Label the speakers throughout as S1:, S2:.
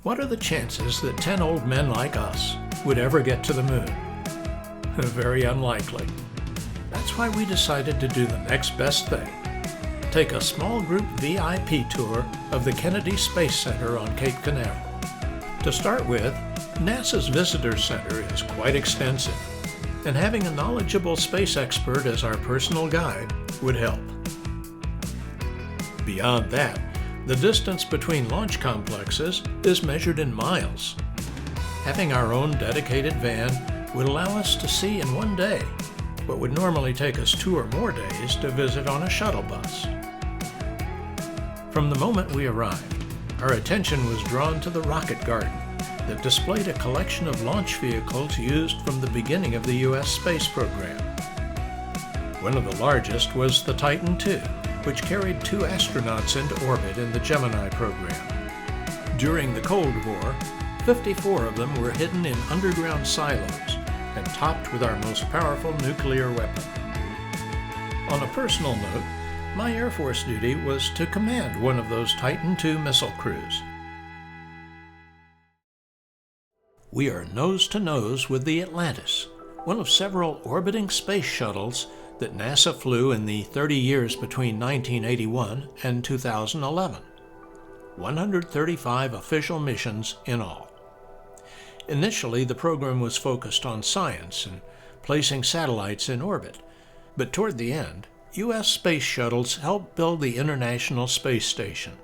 S1: What are the chances that 10 old men like us would ever get to the moon? Very unlikely. That's why we decided to do the next best thing. Take a small group VIP tour of the Kennedy Space Center on Cape Canaveral. To start with, NASA's Visitor Center is quite extensive, and having a knowledgeable space expert as our personal guide would help. Beyond that, the distance between launch complexes is measured in miles. Having our own dedicated van would allow us to see in one day what would normally take us 2 or more days to visit on a shuttle bus. From the moment we arrived, our attention was drawn to the rocket garden that displayed a collection of launch vehicles used from the beginning of the U.S. space program. One of the largest was the Titan II, which carried 2 astronauts into orbit in the Gemini program. During the Cold War, 54 of them were hidden in underground silos and topped with our most powerful nuclear weapon. On a personal note, my Air Force duty was to command one of those Titan II missile crews. We are nose to nose with the Atlantis, one of several orbiting space shuttles that NASA flew in the 30 years between 1981 and 2011. 135 official missions in all. Initially, the program was focused on science and placing satellites in orbit, but toward the end, U.S. space shuttles helped build the International Space Station.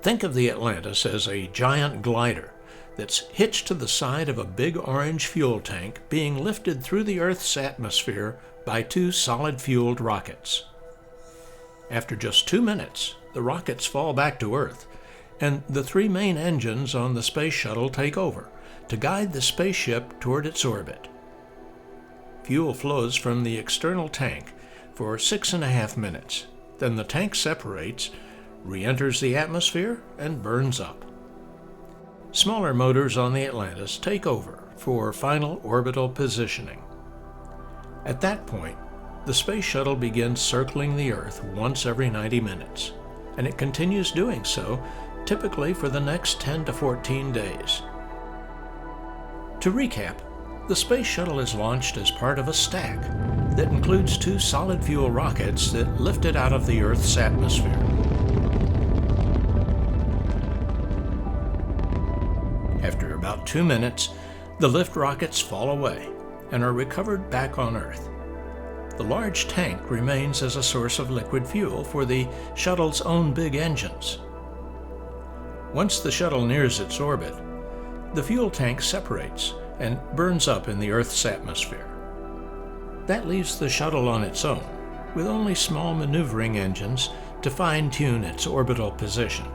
S1: Think of the Atlantis as a giant glider that's hitched to the side of a big orange fuel tank being lifted through the Earth's atmosphere by 2 solid-fueled rockets. After just 2 minutes, the rockets fall back to Earth, and the 3 main engines on the space shuttle take over to guide the spaceship toward its orbit. Fuel flows from the external tank for 6.5 minutes. Then the tank separates, re-enters the atmosphere, and burns up. Smaller motors on the Atlantis take over for final orbital positioning. At that point, the space shuttle begins circling the Earth once every 90 minutes, and it continues doing so, typically for the next 10 to 14 days. To recap, the space shuttle is launched as part of a stack that includes 2 solid-fuel rockets that lift it out of the Earth's atmosphere. After about 2 minutes, the lift rockets fall away and are recovered back on Earth. The large tank remains as a source of liquid fuel for the shuttle's own big engines. Once the shuttle nears its orbit, the fuel tank separates and burns up in the Earth's atmosphere. That leaves the shuttle on its own, with only small maneuvering engines to fine-tune its orbital position.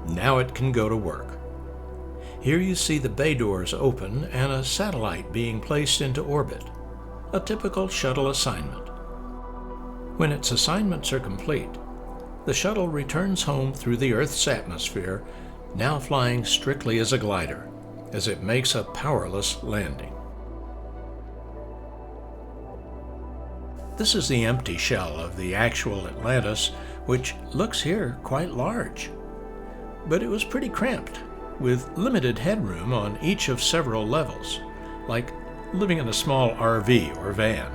S1: Now it can go to work. Here you see the bay doors open and a satellite being placed into orbit, a typical shuttle assignment. When its assignments are complete, the shuttle returns home through the Earth's atmosphere, now flying strictly as a glider, as it makes a powerless landing. This is the empty shell of the actual Atlantis, which looks here quite large. But it was pretty cramped, with limited headroom on each of several levels, like living in a small RV or van.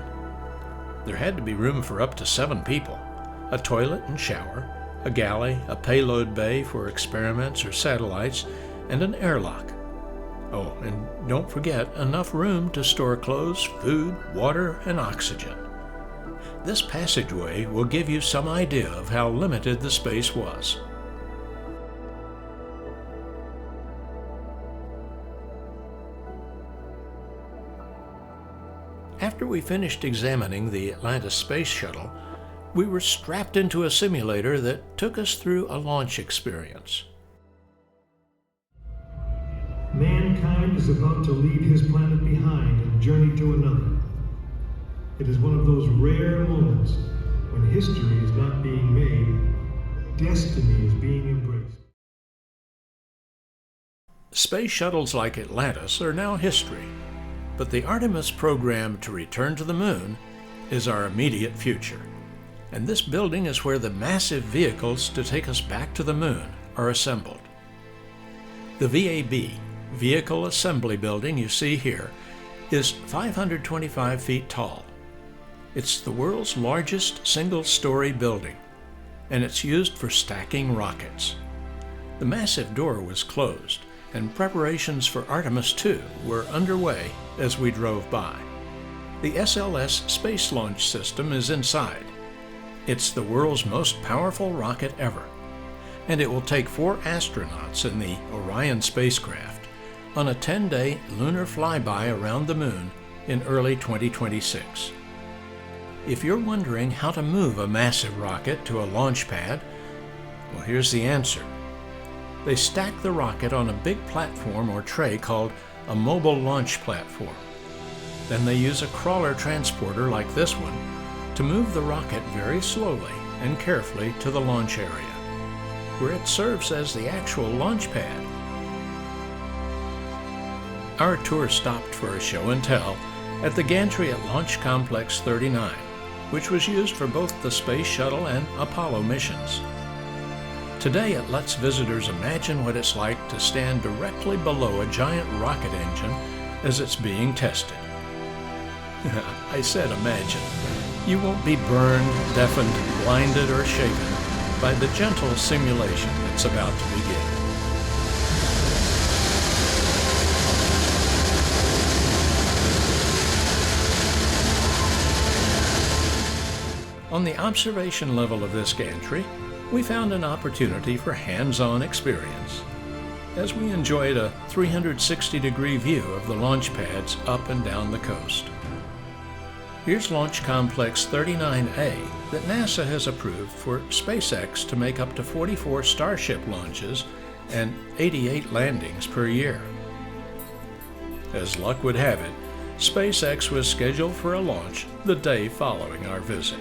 S1: There had to be room for up to 7 people, a toilet and shower, a galley, a payload bay for experiments or satellites, and an airlock. Oh, and don't forget enough room to store clothes, food, water, and oxygen. This passageway will give you some idea of how limited the space was. After we finished examining the Atlantis space shuttle, we were strapped into a simulator that took us through a launch experience.
S2: Mankind is about to leave his planet behind and journey to another. It is one of those rare moments when history is not being made, destiny is being embraced.
S1: Space shuttles like Atlantis are now history. But the Artemis program to return to the moon is our immediate future. And this building is where the massive vehicles to take us back to the moon are assembled. The VAB, Vehicle Assembly Building, you see here, is 525 feet tall. It's the world's largest single-story building, and it's used for stacking rockets. The massive door was closed, and preparations for Artemis II were underway as we drove by. The SLS space launch system is inside. It's the world's most powerful rocket ever, and it will take 4 astronauts in the Orion spacecraft on a 10-day lunar flyby around the moon in early 2026. If you're wondering how to move a massive rocket to a launch pad, well, here's the answer. They stack the rocket on a big platform or tray called a mobile launch platform. Then they use a crawler transporter like this one to move the rocket very slowly and carefully to the launch area, where it serves as the actual launch pad. Our tour stopped for a show and tell at the gantry at Launch Complex 39, which was used for both the Space Shuttle and Apollo missions. Today it lets visitors imagine what it's like to stand directly below a giant rocket engine as it's being tested. I said imagine. You won't be burned, deafened, blinded, or shaken by the gentle simulation that's about to begin. On the observation level of this gantry, we found an opportunity for hands-on experience, as we enjoyed a 360-degree view of the launch pads up and down the coast. Here's Launch Complex 39A that NASA has approved for SpaceX to make up to 44 Starship launches and 88 landings per year. As luck would have it, SpaceX was scheduled for a launch the day following our visit.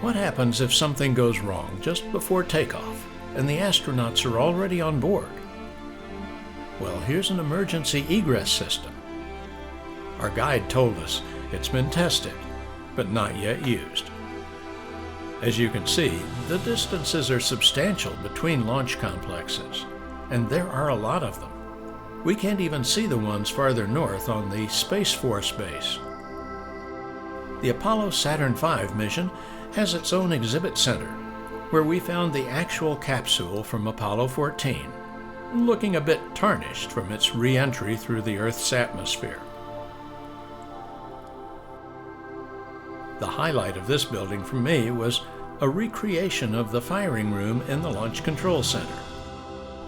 S1: What happens if something goes wrong just before takeoff and the astronauts are already on board? Well, here's an emergency egress system. Our guide told us it's been tested, but not yet used. As you can see, the distances are substantial between launch complexes, and there are a lot of them. We can't even see the ones farther north on the Space Force base. The Apollo Saturn V mission has its own exhibit center, where we found the actual capsule from Apollo 14, looking a bit tarnished from its re-entry through the Earth's atmosphere. The highlight of this building for me was a recreation of the firing room in the Launch Control Center.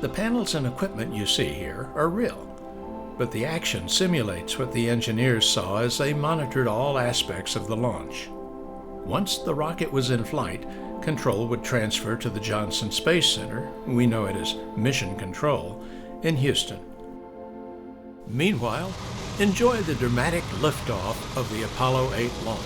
S1: The panels and equipment you see here are real, but the action simulates what the engineers saw as they monitored all aspects of the launch. Once the rocket was in flight, control would transfer to the Johnson Space Center, we know it as Mission Control, in Houston. Meanwhile, enjoy the dramatic liftoff of the Apollo 8 launch.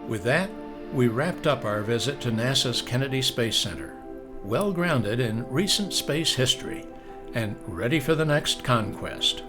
S1: With that, we wrapped up our visit to NASA's Kennedy Space Center, well grounded in recent space history and ready for the next conquest.